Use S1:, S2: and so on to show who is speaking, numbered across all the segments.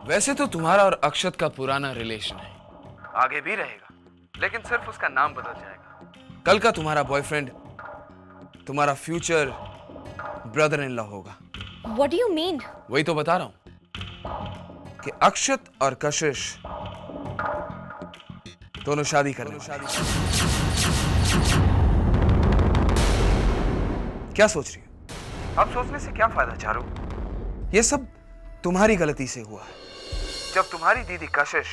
S1: वैसे तो तुम्हारा और अक्षत का पुराना रिलेशन है, आगे भी रहेगा, लेकिन सिर्फ उसका नाम बदल जाएगा। कल का तुम्हारा बॉयफ्रेंड तुम्हारा फ्यूचर ब्रदर इन लॉ होगा।
S2: What do you mean?
S1: वही तो बता रहा हूं कि अक्षत और कशिश दोनों शादी करने वाले हैं। क्या सोच रही हो? अब सोचने से क्या फायदा चारू? ये सब तुम्हारी गलती से हुआ है। जब तुम्हारी दीदी कशिश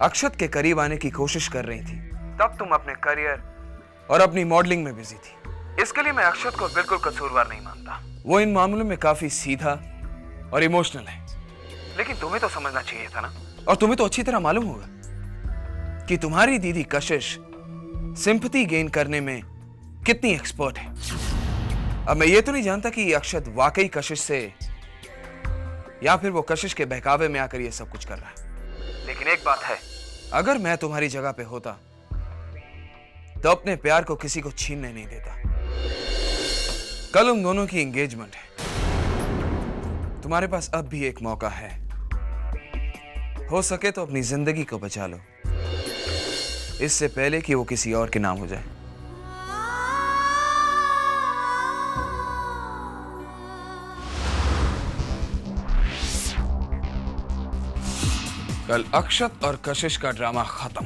S1: अक्षत के करीब आने की कोशिश कर रही थी, तब तुम अपने करियर और अपनी मॉडलिंग में बिजी थी। इसके लिए मैं अक्षत को बिल्कुल कसूरवार नहीं मानता। वो इन मामलों में काफी सीधा और इमोशनल है, लेकिन तुम्हें तो समझना चाहिए था ना। और तुम्हें तो अच्छी तरह मालूम होगा कि तुम्हारी दीदी कशिश सिंपैथी गेन करने में कितनी एक्सपर्ट है। अब मैं ये तो नहीं जानता कि अक्षत वाकई कशिश से या फिर वो कशिश के बहकावे में आकर ये सब कुछ कर रहा है। लेकिन एक बात है, अगर मैं तुम्हारी जगह पे होता तो अपने प्यार को किसी को छीनने नहीं देता। कल उन दोनों की एंगेजमेंट है। तुम्हारे पास अब भी एक मौका है, हो सके तो अपनी जिंदगी को बचा लो, इससे पहले कि वो किसी और के नाम हो जाए। कल अक्षत और कशिश का ड्रामा खत्म।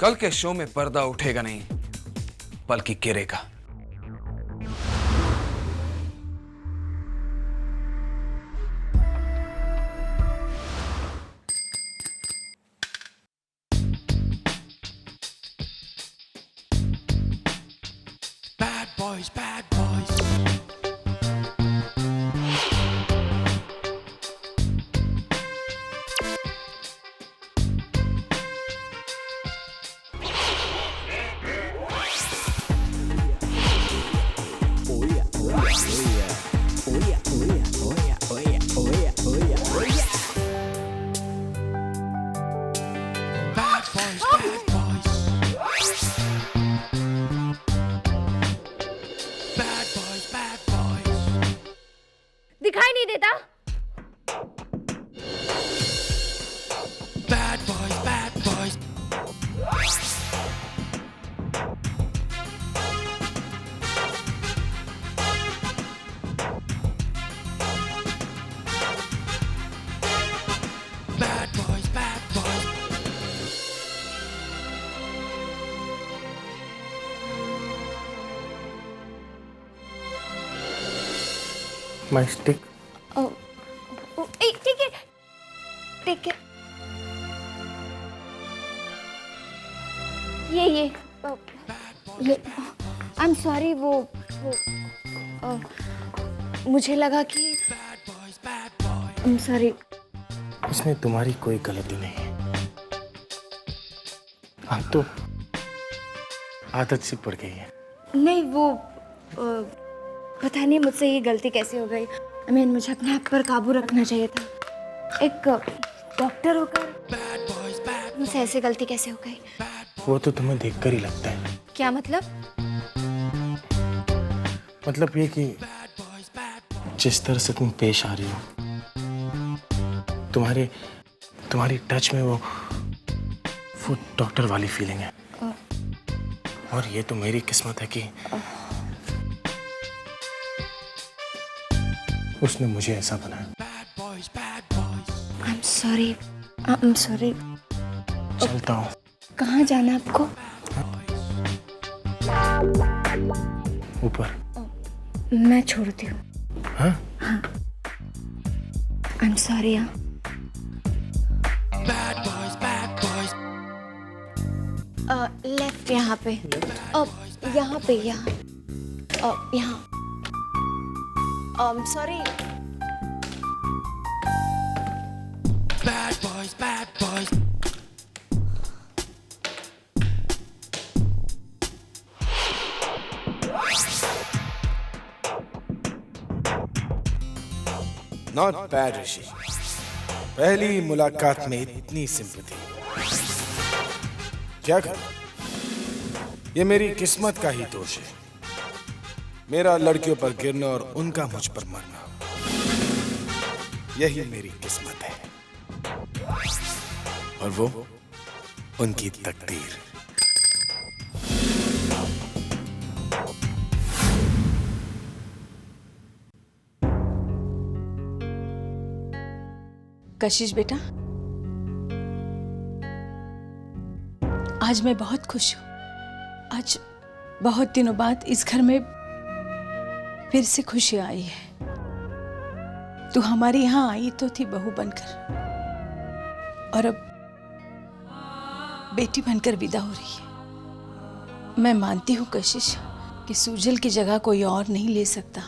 S1: कल के शो में पर्दा उठेगा नहीं, बल्कि गिरेगा।
S3: Bad boys, bad boys. Bad boys, bad boys. Bad boys, bad boys.
S2: दिखाई नहीं देता?
S3: Bad boys, bad boys. Bad boys, bad boys.
S4: My stick.
S2: ठीक है, ठीक है। ये आई एम सॉरी। वो मुझे लगा कि
S3: Bad boys, bad boys.
S2: I am sorry.
S4: इसमें तुम्हारी कोई गलती नहीं है। अब तो आदत सी पड़ गई है।
S2: नहीं, वो पता नहीं मुझसे ये गलती कैसे हो गई। मुझे अपने आप पर काबू रखना चाहिए था। एक डॉक्टर होकर
S3: Bad boys, bad.
S2: मुझसे ऐसी गलती कैसे हो गई?
S4: वो तो तुम्हें देखकर ही लगता है।
S2: क्या मतलब?
S4: मतलब ये कि
S3: Bad boys, bad boys.
S4: जिस तरह से तुम पेश आ रही हो, तुम्हारी टच में वो डॉक्टर वाली फीलिंग है। और ये तो मेरी किस्मत है कि उसने मुझे ऐसा बनाया।
S3: Bad boys, bad boys.
S2: I am sorry.
S4: चलता हूँ।
S2: कहाँ जाना है आपको?
S4: ऊपर।
S2: मैं छोड़ती हूँ।
S4: हाँ?
S2: I am sorry.
S3: Bad boys, bad boys.
S2: Left यहाँ पे। यहाँ पे, यहाँ। Sorry.
S3: Bad boys, bad boys.
S5: Not bad Rishi. पहली मुलाकात में इतनी सिंपैथी। क्या करूं? ये मेरी किस्मत का ही दोष है। मेरा लड़कियों पर गिरना और उनका मुझ पर मरना। यही मेरी किस्मत है और वो उनकी तकदीर।
S6: कशिश बेटा, आज मैं बहुत खुश हूँ। आज बहुत दिनों बाद इस घर में फिर से खुशी आई है। तू हमारे यहाँ आई तो थी बहू बनकर, और अब बेटी बनकर विदा हो रही है। मैं मानती हूँ कशिश कि सूजल की जगह कोई और नहीं ले सकता,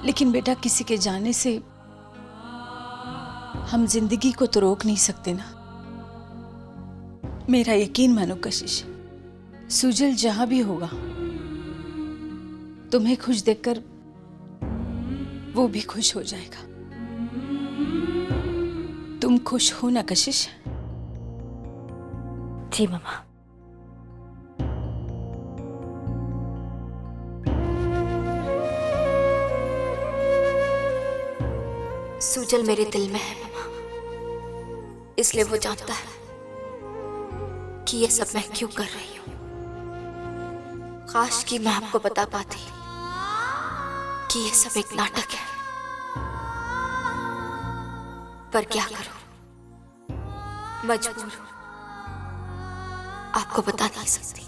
S6: लेकिन बेटा किसी के जाने से हम जिंदगी को तो रोक नहीं सकते ना। मेरा यकीन मानो कशिश, सूजल जहां भी होगा तुम्हें खुश देखकर वो भी खुश हो जाएगा। तुम खुश हो ना कशिश?
S2: जी मम्मा। सूजल मेरे दिल में है मम्मा, इसलिए वो जानता है कि ये सब मैं क्यों कर रही हूँ। काश कि मैं आपको बता पाती कि ये सब एक नाटक है, पर क्या करूं, मजबूर हूं, आपको बता नहीं सकती।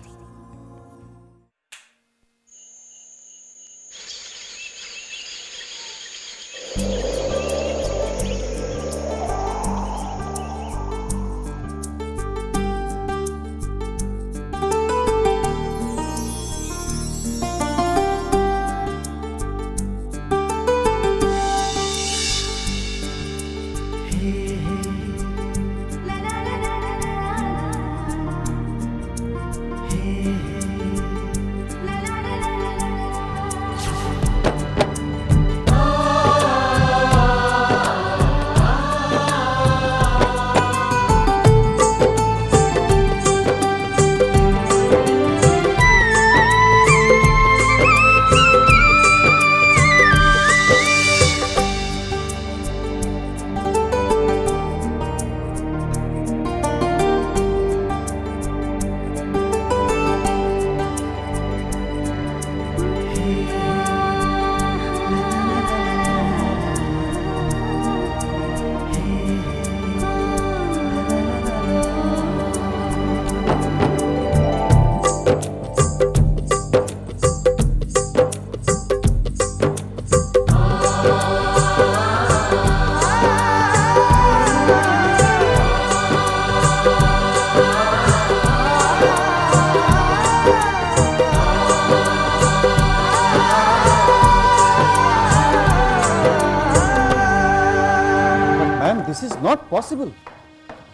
S7: This is not possible.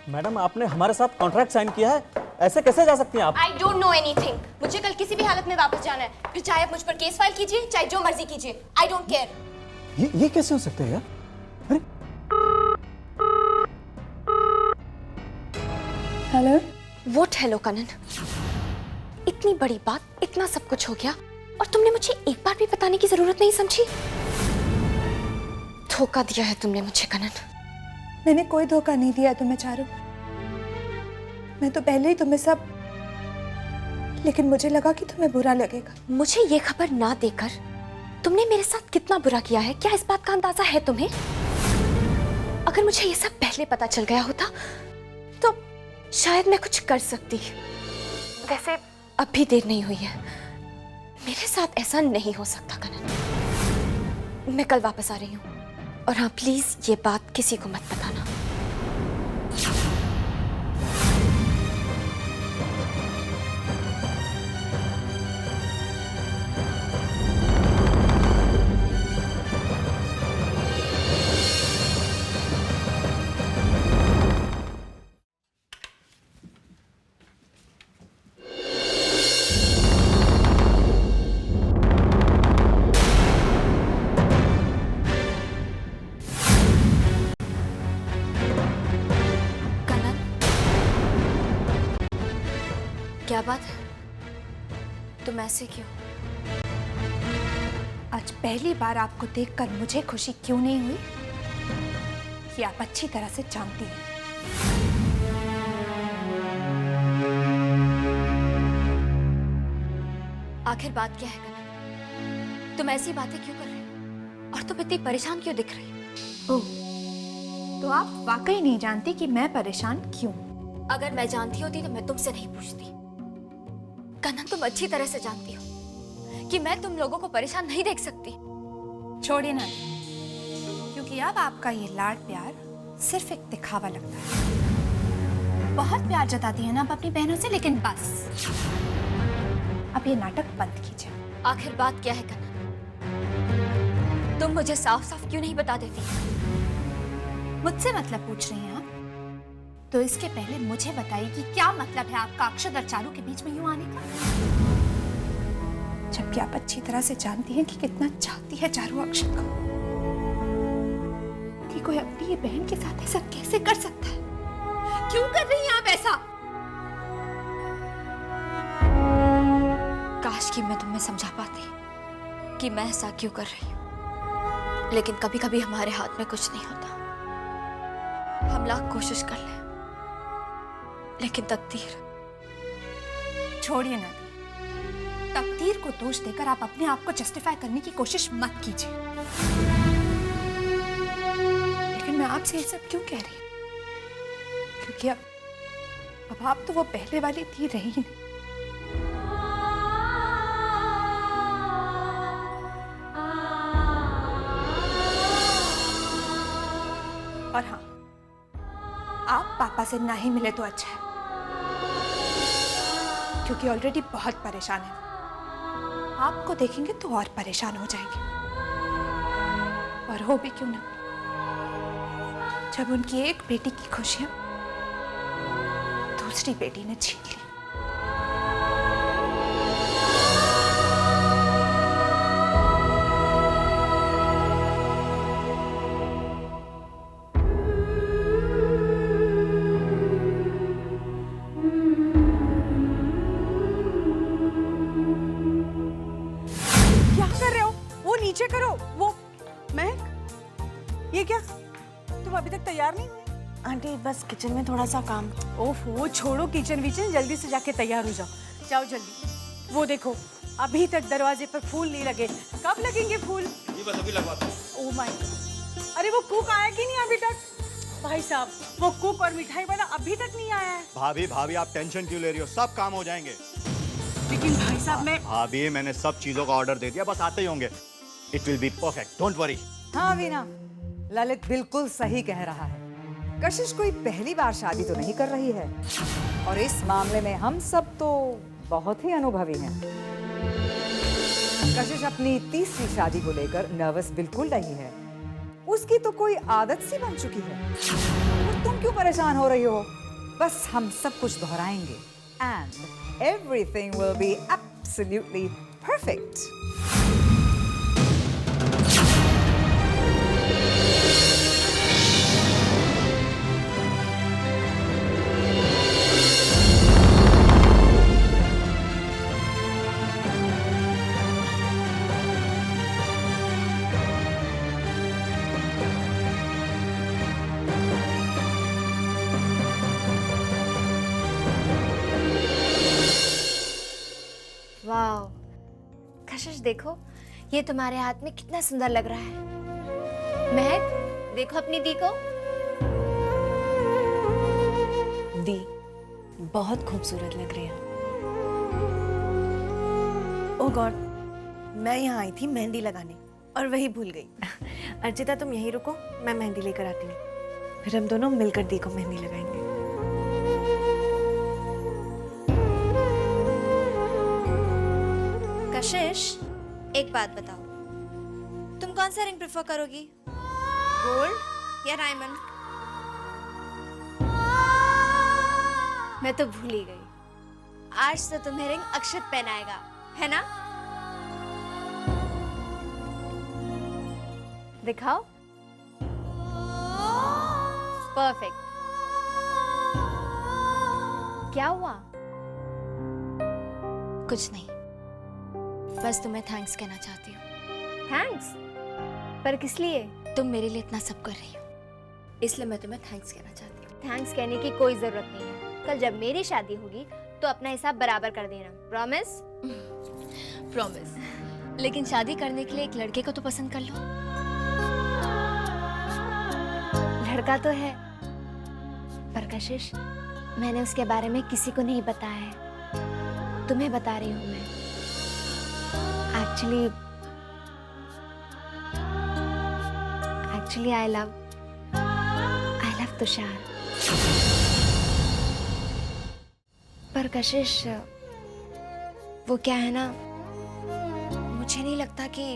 S7: Madam, आपने हमारे साथ कॉन्ट्रैक्ट साइन किया है, ऐसे कैसे जा सकती हैं आप?
S8: I don't know anything. मुझे कल किसी भी हालत में वापस जाना है, फिर चाहे आप मुझ पर केस फाइल कीजिए, चाहे जो मर्जी कीजिए। I don't care.
S7: ये कैसे हो सकता है यार? अरे
S8: हेलो। What hello Kanan? इतनी बड़ी बात, इतना सब कुछ हो गया और तुमने मुझे एक बार भी बताने की जरूरत नहीं समझी। धोखा दिया है तुमने मुझे कनन।
S9: मैंने कोई धोखा नहीं दिया तुम्हें चारू। मैं तो पहले ही तुम्हें सब, लेकिन मुझे लगा कि तुम्हें बुरा लगेगा।
S8: मुझे ये खबर ना देकर तुमने मेरे साथ कितना बुरा किया है, क्या इस बात का अंदाजा है तुम्हें? अगर मुझे ये सब पहले पता चल गया होता तो शायद मैं कुछ कर सकती। वैसे अब भी देर नहीं हुई है, मेरे साथ ऐसा नहीं हो सकता कनन। मैं कल वापस आ रही हूँ, और हाँ प्लीज ये बात किसी को मत बताना। क्या बात है, तुम ऐसे क्यों?
S9: आज पहली बार आपको देखकर मुझे खुशी क्यों नहीं हुई? कि आप अच्छी तरह से जानती हैं।
S8: आखिर बात क्या है कनन? तुम ऐसी बातें क्यों कर रही हो? और तुम इतनी परेशान क्यों दिख रही हो?
S9: ओह, तो आप वाकई नहीं जानती कि मैं परेशान क्यों?
S8: अगर मैं जानती होती तो मैं तुमसे नहीं पूछती। कनन, तुम अच्छी तरह से जानती हो कि मैं तुम लोगों को परेशान नहीं देख सकती।
S9: छोड़िए ना, क्योंकि अब आपका ये लाड प्यार सिर्फ एक दिखावा लगता है। बहुत प्यार जताती है ना आप अपनी बहनों से, लेकिन बस अब ये नाटक बंद कीजिए।
S8: आखिर बात क्या है कनन? तुम मुझे साफ साफ क्यों नहीं बता देती?
S9: मुझसे मतलब पूछ रही हैं आप? तो इसके पहले मुझे बताइए कि क्या मतलब है आपका अक्षत और चारू के बीच में यूं आने का, जबकि आप अच्छी तरह से जानती हैं कि कितना चाहती है चारू अक्षत को। कि कोई अपनी ये बहन के साथ ऐसा कैसे कर सकता है? क्यों कर रही हैं आप ऐसा?
S8: काश कि मैं तुम्हें समझा पाती कि मैं ऐसा क्यों कर रही हूँ, लेकिन कभी कभी हमारे हाथ में कुछ नहीं होता। हम लाख कोशिश कर लें, लेकिन तकदीर।
S9: छोड़िए ना, तकदीर को दोष देकर आप अपने आप को जस्टिफाई करने की कोशिश मत कीजिए। लेकिन मैं आपसे ये सब क्यों कह रही हूँ? क्योंकि अब आप तो वो पहले वाली थी रही नहीं। और हाँ, आप पापा से ना ही मिले तो अच्छा है, क्योंकि ऑलरेडी बहुत परेशान है। आपको देखेंगे तो और परेशान हो जाएंगे। और हो भी क्यों ना, जब उनकी एक बेटी की खुशियां दूसरी बेटी ने छीन ली।
S6: नीचे करो। वो मैं, ये क्या, तुम अभी तक तैयार नहीं हुई?
S10: आंटी बस किचन में थोड़ा सा काम।
S6: ओफो, छोड़ो किचन विचन, जल्दी से जाके तैयार हो जाओ। जाओ जल्दी। वो देखो, अभी तक दरवाजे पर फूल नहीं लगे। कब लगेंगे फूल?
S5: ये बस अभी लगवाता हूं।
S6: ओह माय गॉड, अरे वो कुक आया कि नहीं अभी तक? भाई साहब, वो कुक और मिठाई वाला अभी तक नहीं आया है।
S11: भाभी भाभी आप टेंशन क्यों ले रही हो? सब काम हो जाएंगे।
S6: लेकिन भाई साहब मैं
S11: भाभी मैंने सब चीजों का ऑर्डर दे दिया, बस आते ही होंगे। It will be perfect, don't worry.
S10: हाँ वीना, ललित बिल्कुल सही कह रहा है। कशिश कोई पहली बार शादी तो नहीं कर रही है, और इस मामले में हम सब तो बहुत ही अनुभवी हैं। कशिश अपनी तीसरी शादी को लेकर नर्वस बिल्कुल नहीं है। उसकी तो कोई आदत सी बन चुकी है। और तुम क्यों परेशान हो रही हो? बस हम सब कुछ दोहराएंगे and everything will be absolutely perfect.
S2: Wow, कशिश देखो, ये तुम्हारे हाथ में कितना सुंदर लग रहा है। महक, देखो अपनी दी को।
S10: दी बहुत खूबसूरत लग रही है। ओह गॉड, मैं यहाँ आई थी मेहंदी लगाने और वही भूल गई। अर्चिता तुम यहीं रुको, मैं मेहंदी लेकर आती हूँ, फिर हम दोनों मिलकर दी को मेहंदी लगाएंगे।
S2: कशिश, एक बात बताओ, तुम कौन सा रिंग प्रेफर करोगी, गोल्ड या डायमंड? मैं तो भूल ही गई, आज तो तुम्हें रिंग अक्षत पहनाएगा, है ना? दिखाओ। परफेक्ट। क्या हुआ?
S8: कुछ नहीं, बस तुम्हें थैंक्स कहना चाहती हूँ।
S2: थैंक्स? पर किस लिए?
S8: तुम मेरे लिए इतना सब कर रही हो, इसलिए मैं तुम्हें थैंक्स कहना चाहती हूँ।
S2: थैंक्स कहने की कोई जरूरत नहीं है। कल जब मेरी शादी होगी तो अपना हिसाब बराबर कर देना। प्रॉमिस?
S8: प्रॉमिस। लेकिन शादी करने के लिए एक लड़के को तो पसंद कर लो।
S2: लड़का तो है, पर कशिश मैंने उसके बारे में किसी को नहीं बताया है। तुम्हें बता रही हूँ मैं। Actually I love Tushar. पर कशिश वो क्या है ना, मुझे नहीं लगता कि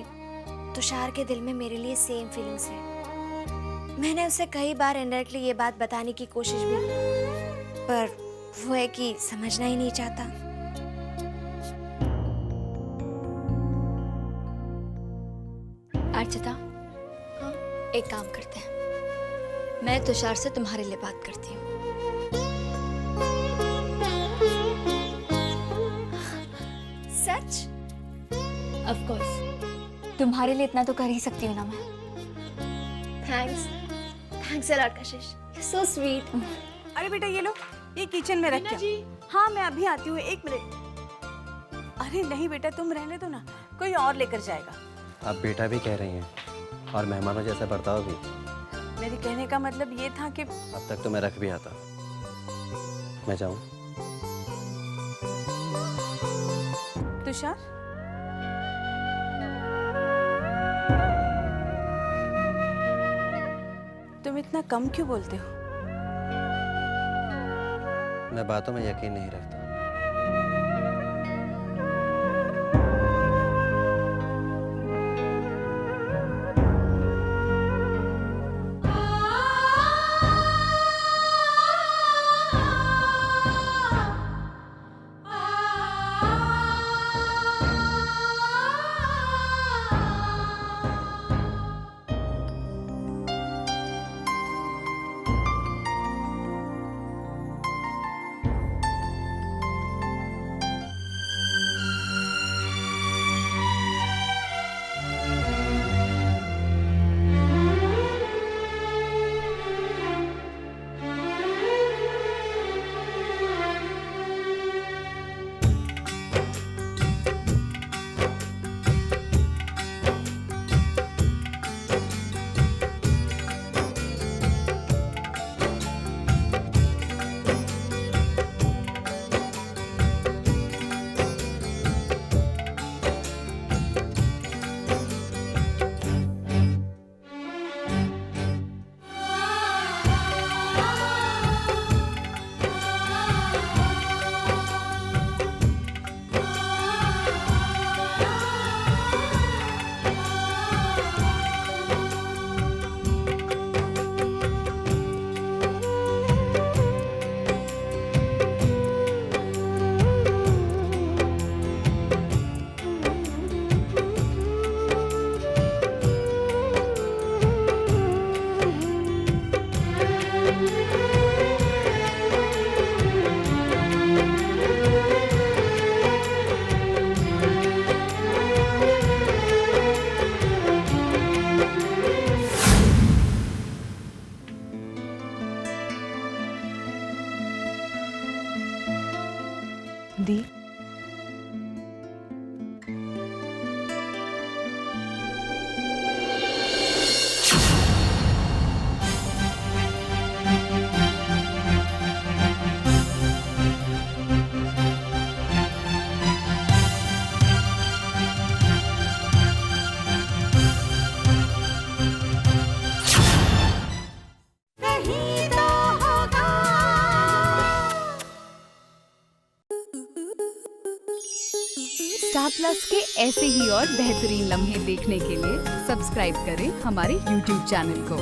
S2: तुषार के दिल में मेरे लिए सेम fillings है। मैंने उसे कई बार इनडायरेक्टली ये बात बताने की कोशिश भी की, पर वो है कि समझना ही नहीं चाहता।
S8: अर्चिता, एक काम करते हैं, मैं तुषार से तुम्हारे लिए बात करती हूँ।
S2: सच?
S8: ऑफ कोर्स, तुम्हारे लिए इतना तो कर ही सकती हूँ ना मैं।
S2: Thanks a lot Kashish, you so sweet.
S6: अरे बेटा ये लो, ये किचन में रख के। हाँ मैं अभी आती हूँ, 1 मिनट। अरे नहीं बेटा तुम रहने दो ना, कोई और लेकर जाएगा।
S12: आप बेटा भी कह रही हैं और मेहमानों जैसा बर्ताव भी।
S6: मेरे कहने का मतलब ये था कि
S12: अब तक तो मैं रख भी आता। मैं जाऊं?
S6: तुषार, तुम इतना कम क्यों बोलते हो?
S12: मैं बातों में यकीन नहीं रखता।
S6: दी,
S10: स्टार प्लस के ऐसे ही और बेहतरीन लम्हे देखने के लिए सब्सक्राइब करें हमारे YouTube चैनल को।